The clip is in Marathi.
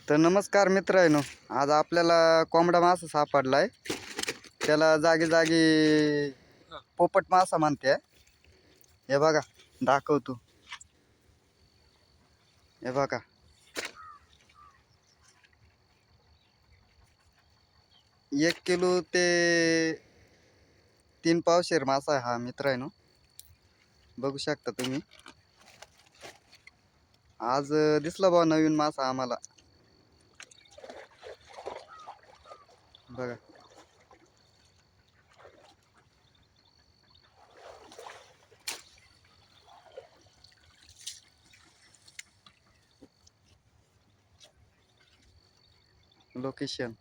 तर नमस्कार मित्रांनो, आज आपल्याला कोंबडा मासा सापडलाय. त्याला जागी जागी पोपट मासा म्हणते. हे बघा, दाखवतो. हे बघा, 1 किलो ते 3 पावशेर मासा आहे हा मित्रांनो. बघू शकता तुम्ही. आज दिसला बा नवीन मासा आम्हाला. बघा, लोकेशन.